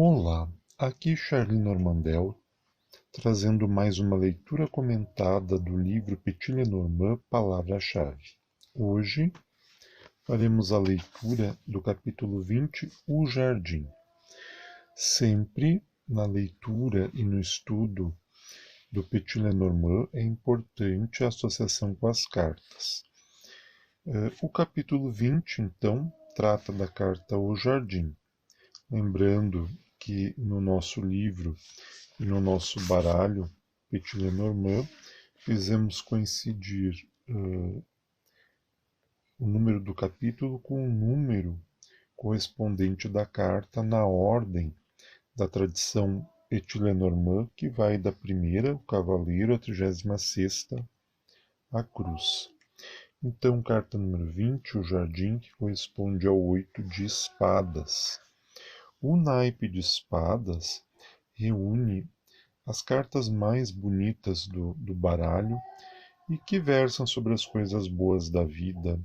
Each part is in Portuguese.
Olá, aqui Charlie Normandel, trazendo mais uma leitura comentada do livro Petit Lenormand, Palavra-chave. Hoje faremos a leitura do capítulo 20, O Jardim. Sempre na leitura e no estudo do Petit Lenormand é importante a associação com as cartas. O capítulo 20, então, trata da carta O Jardim. Lembrando que no nosso livro e no nosso baralho Petit Lenormand fizemos coincidir o número do capítulo com o número correspondente da carta na ordem da tradição Petit Lenormand, que vai da primeira, o cavaleiro, à 36ª, a cruz. Então, carta número 20, o jardim, que corresponde ao 8 de espadas. O naipe de espadas reúne as cartas mais bonitas do baralho e que versam sobre as coisas boas da vida,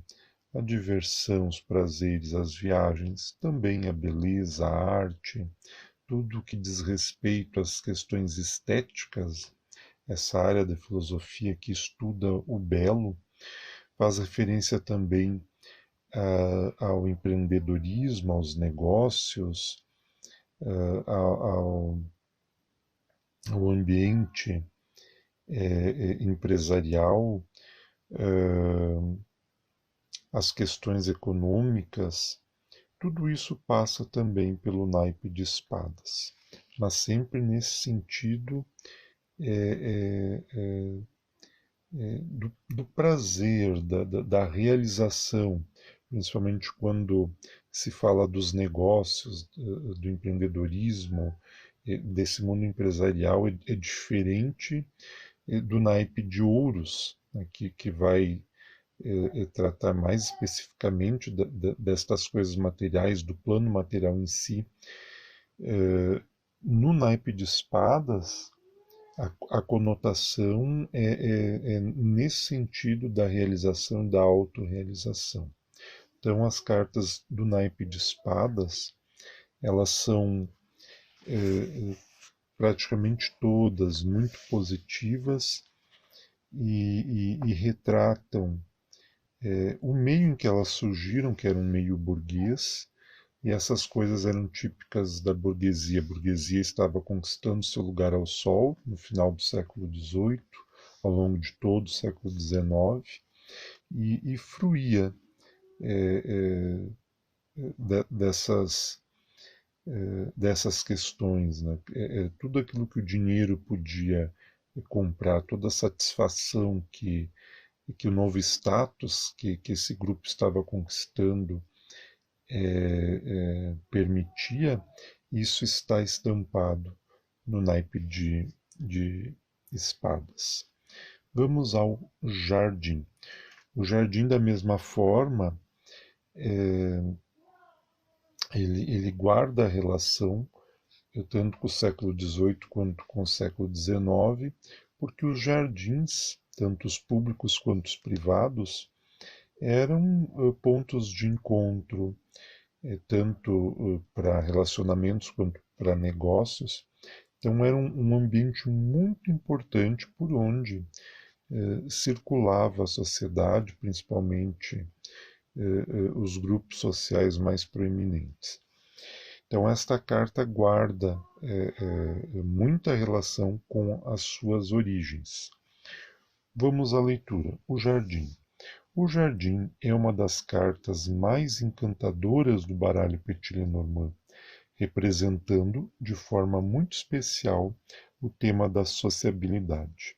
a diversão, os prazeres, as viagens, também a beleza, a arte, tudo que diz respeito às questões estéticas. Essa área da filosofia que estuda o belo faz referência também ao empreendedorismo, aos negócios, ao ambiente empresarial, as questões econômicas, tudo isso passa também pelo naipe de espadas, mas sempre nesse sentido do prazer, da realização, principalmente quando se fala dos negócios, do empreendedorismo, desse mundo empresarial, é diferente do naipe de ouros, né, que vai tratar mais especificamente destas coisas materiais, do plano material em si. No naipe de espadas, a conotação é nesse sentido da realização, da autorrealização. Então, as cartas do naipe de espadas, elas são praticamente todas muito positivas e retratam o meio em que elas surgiram, que era um meio burguês, e essas coisas eram típicas da burguesia. A burguesia estava conquistando seu lugar ao sol no final do século XVIII, ao longo de todo o século XIX, e fruía dessas, dessas questões. Né? Tudo aquilo que o dinheiro podia comprar, toda a satisfação que o novo status que esse grupo estava conquistando permitia, isso está estampado no naipe de espadas. Vamos ao jardim. O jardim, da mesma forma, ele guarda a relação tanto com o século XVIII quanto com o século XIX, porque os jardins, tanto os públicos quanto os privados, eram pontos de encontro, tanto para relacionamentos quanto para negócios. Então era um ambiente muito importante por onde circulava a sociedade, principalmente os grupos sociais mais proeminentes. Então esta carta guarda muita relação com as suas origens. Vamos à leitura. O Jardim. O Jardim é uma das cartas mais encantadoras do baralho Petit Lenormand, representando de forma muito especial o tema da sociabilidade.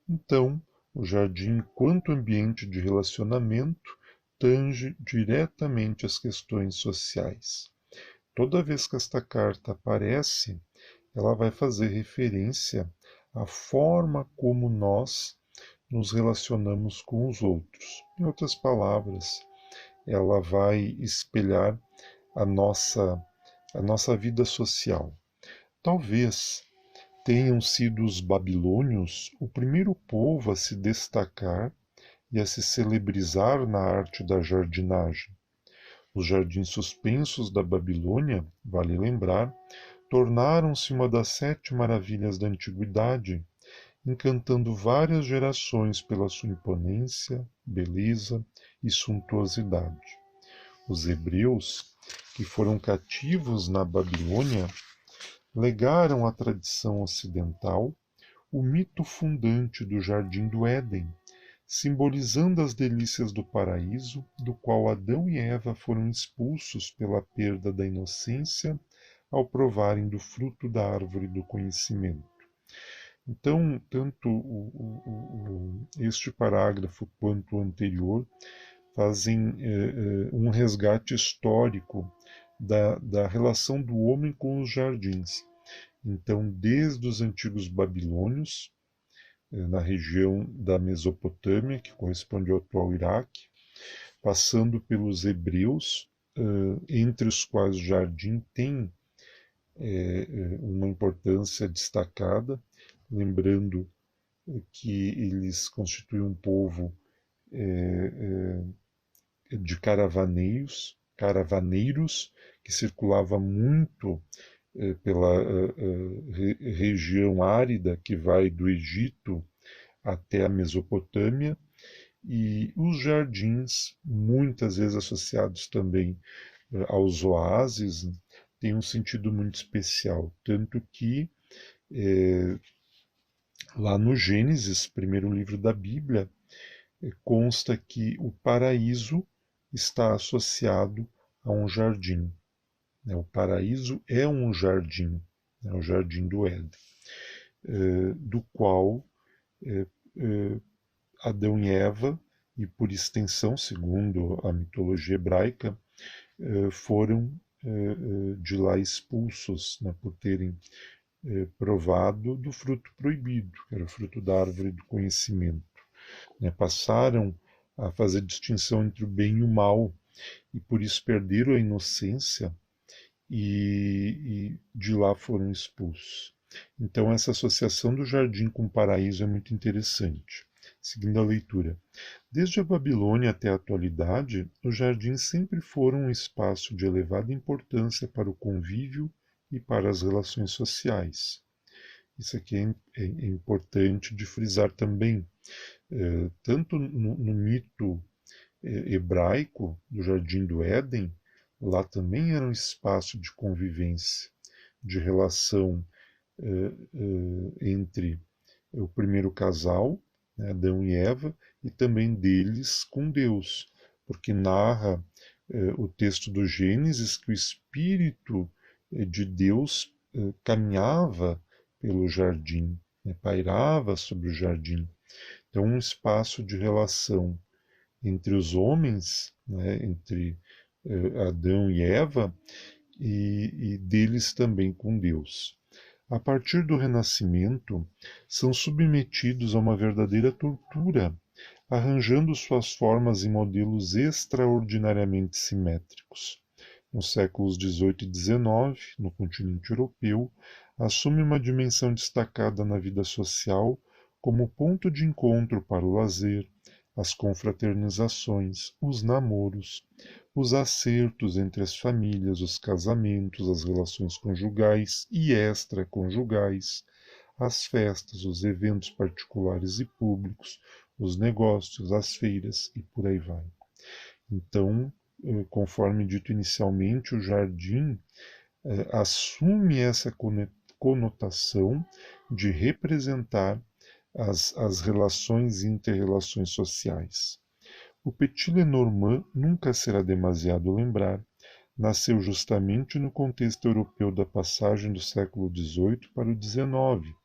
Então, o jardim, enquanto ambiente de relacionamento, tange diretamente as questões sociais. Toda vez que esta carta aparece, ela vai fazer referência à forma como nós nos relacionamos com os outros. Em outras palavras, ela vai espelhar a nossa vida social. Talvez tenham sido os babilônios o primeiro povo a se destacar e a se celebrizar na arte da jardinagem. Os jardins suspensos da Babilônia, vale lembrar, tornaram-se uma das 7 maravilhas da antiguidade, encantando várias gerações pela sua imponência, beleza e suntuosidade. Os hebreus, que foram cativos na Babilônia, legaram à tradição ocidental o mito fundante do Jardim do Éden, simbolizando as delícias do paraíso, do qual Adão e Eva foram expulsos pela perda da inocência ao provarem do fruto da árvore do conhecimento. Então, tanto este parágrafo quanto o anterior fazem um resgate histórico da relação do homem com os jardins. Então, desde os antigos babilônios, na região da Mesopotâmia, que corresponde ao atual Iraque, passando pelos hebreus, entre os quais o jardim tem uma importância destacada, lembrando que eles constituem um povo de caravaneiros, que circulava muito pela região árida que vai do Egito até a Mesopotâmia, e os jardins, muitas vezes associados também aos oásis, têm um sentido muito especial, tanto que lá no Gênesis, primeiro livro da Bíblia, consta que o paraíso está associado a um jardim. O paraíso é um jardim, o jardim do Éden, do qual Adão e Eva, e por extensão, segundo a mitologia hebraica, foram de lá expulsos, por terem provado do fruto proibido, que era o fruto da árvore do conhecimento. Passaram a fazer distinção entre o bem e o mal, e por isso perderam a inocência e de lá foram expulsos. Então essa associação do jardim com o paraíso é muito interessante. Seguindo a leitura. Desde a Babilônia até a atualidade, os jardins sempre foram um espaço de elevada importância para o convívio e para as relações sociais. Isso aqui é importante de frisar também. Tanto no mito hebraico do Jardim do Éden, lá também era um espaço de convivência, de relação entre o primeiro casal, Adão e Eva, e também deles com Deus, porque narra o texto do Gênesis que o Espírito de Deus caminhava pelo jardim, pairava sobre o jardim. Então, um espaço de relação entre os homens, entre Adão e Eva, e deles também com Deus. A partir do Renascimento, são submetidos a uma verdadeira tortura, arranjando suas formas em modelos extraordinariamente simétricos. Nos séculos XVIII e XIX, no continente europeu, assume uma dimensão destacada na vida social como ponto de encontro para o lazer, as confraternizações, os namoros, os acertos entre as famílias, os casamentos, as relações conjugais e extraconjugais, as festas, os eventos particulares e públicos, os negócios, as feiras e por aí vai. Então, conforme dito inicialmente, o jardim assume essa conotação de representar as relações e inter-relações sociais. O Petit Lenormand, nunca será demasiado lembrar, nasceu justamente no contexto europeu da passagem do século XVIII para o XIX,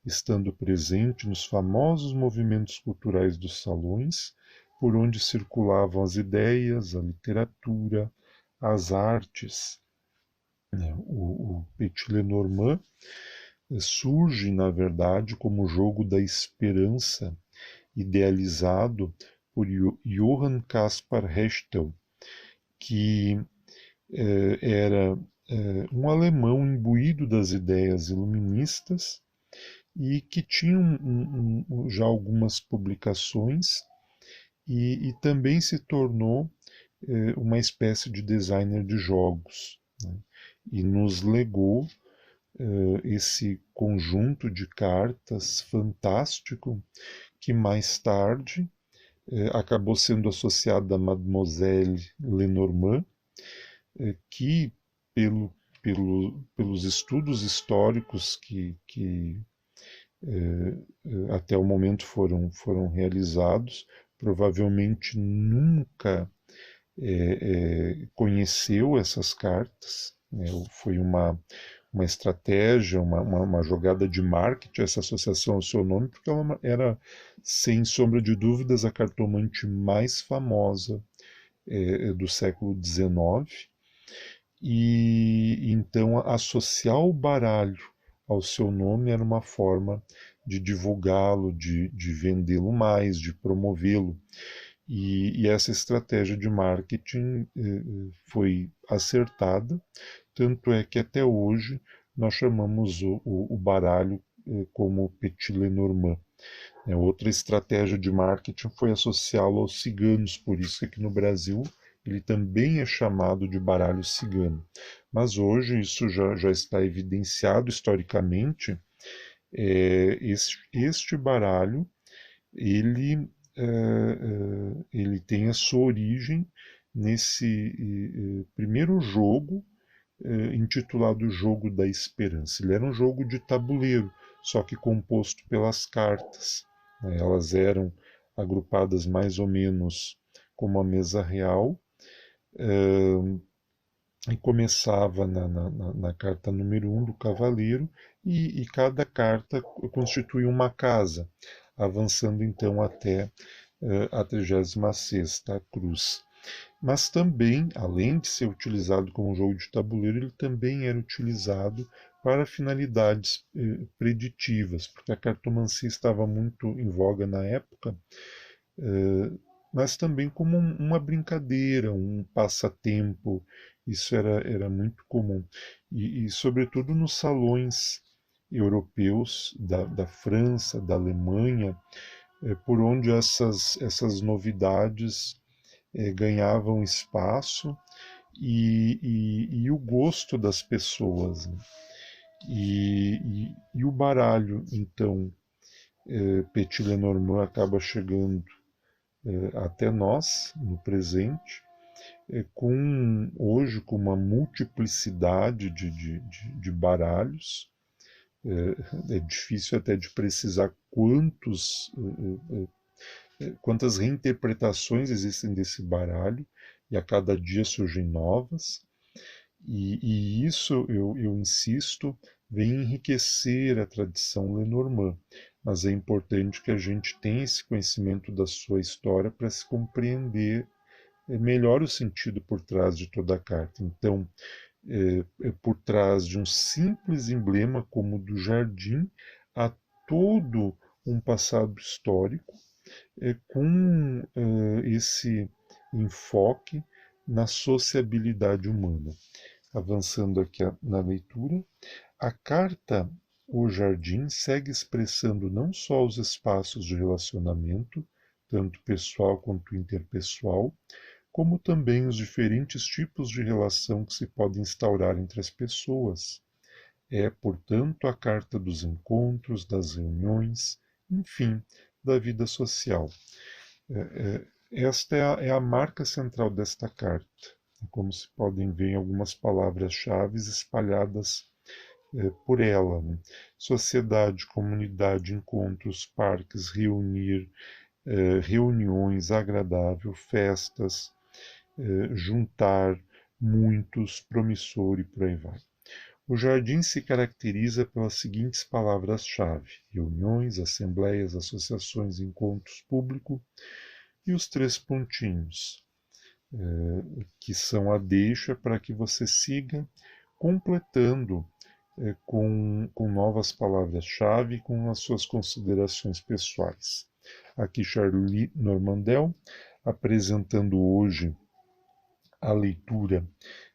estando presente nos famosos movimentos culturais dos salões, por onde circulavam as ideias, a literatura, as artes. O Petit Lenormand surge, na verdade, como jogo da esperança, idealizado por Johann Caspar Hechtel, que era um alemão imbuído das ideias iluministas e que tinha já algumas publicações e também se tornou uma espécie de designer de jogos, e nos legou esse conjunto de cartas fantástico que mais tarde acabou sendo associado a Mademoiselle Lenormand, que pelos estudos históricos que até o momento foram realizados, provavelmente nunca conheceu essas cartas, né? Foi uma estratégia, uma jogada de marketing, essa associação ao seu nome, porque ela era, sem sombra de dúvidas, a cartomante mais famosa do século XIX, e então associar o baralho ao seu nome era uma forma de divulgá-lo, de vendê-lo mais, de promovê-lo. E essa estratégia de marketing foi acertada, tanto é que até hoje nós chamamos o baralho como Petit Lenormand. Outra estratégia de marketing foi associá-lo aos ciganos, por isso que aqui no Brasil ele também é chamado de baralho cigano. Mas hoje isso já está evidenciado historicamente. Este baralho ele, ele tem a sua origem nesse primeiro jogo intitulado Jogo da Esperança. Ele era um jogo de tabuleiro, só que composto pelas cartas. Né? Elas eram agrupadas mais ou menos como a mesa real, e começava na carta número 1 do cavaleiro, e cada carta constituía uma casa, avançando então até a 36ª cruz. Mas também, além de ser utilizado como jogo de tabuleiro, ele também era utilizado para finalidades preditivas, porque a cartomancia estava muito em voga na época, mas também como uma brincadeira, um passatempo. Isso era muito comum. Sobretudo nos salões europeus da França, da Alemanha, por onde essas novidades ganhavam espaço e o gosto das pessoas. Né? E o baralho, então, Petit Lenormand acaba chegando até nós, no presente, hoje com uma multiplicidade de baralhos. É difícil até de precisar quantas reinterpretações existem desse baralho, e a cada dia surgem novas. E isso, eu insisto, vem enriquecer a tradição Lenormand, mas é importante que a gente tenha esse conhecimento da sua história para se compreender melhor o sentido por trás de toda a carta. Então, por trás de um simples emblema como o do jardim, há todo um passado histórico com esse enfoque na sociabilidade humana. Avançando aqui na leitura, a carta O Jardim segue expressando não só os espaços de relacionamento, tanto pessoal quanto interpessoal, como também os diferentes tipos de relação que se podem instaurar entre as pessoas. É, portanto, a carta dos encontros, das reuniões, enfim, da vida social. Esta é a marca central desta carta, como se podem ver em algumas palavras-chave espalhadas por ela. Né? Sociedade, comunidade, encontros, parques, reunir, reuniões, agradável, festas, juntar, muitos, promissor e por aí vai. O jardim se caracteriza pelas seguintes palavras-chave: reuniões, assembleias, associações, encontros públicos, e os 3 pontinhos, que são a deixa para que você siga completando com novas palavras-chave, com as suas considerações pessoais. Aqui Charlie Normandel, apresentando hoje a leitura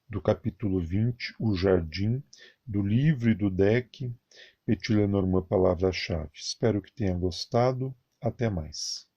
do capítulo 20, O Jardim, do livro e do deck Petit Lenormand Palavra-Chave. Espero que tenha gostado. Até mais.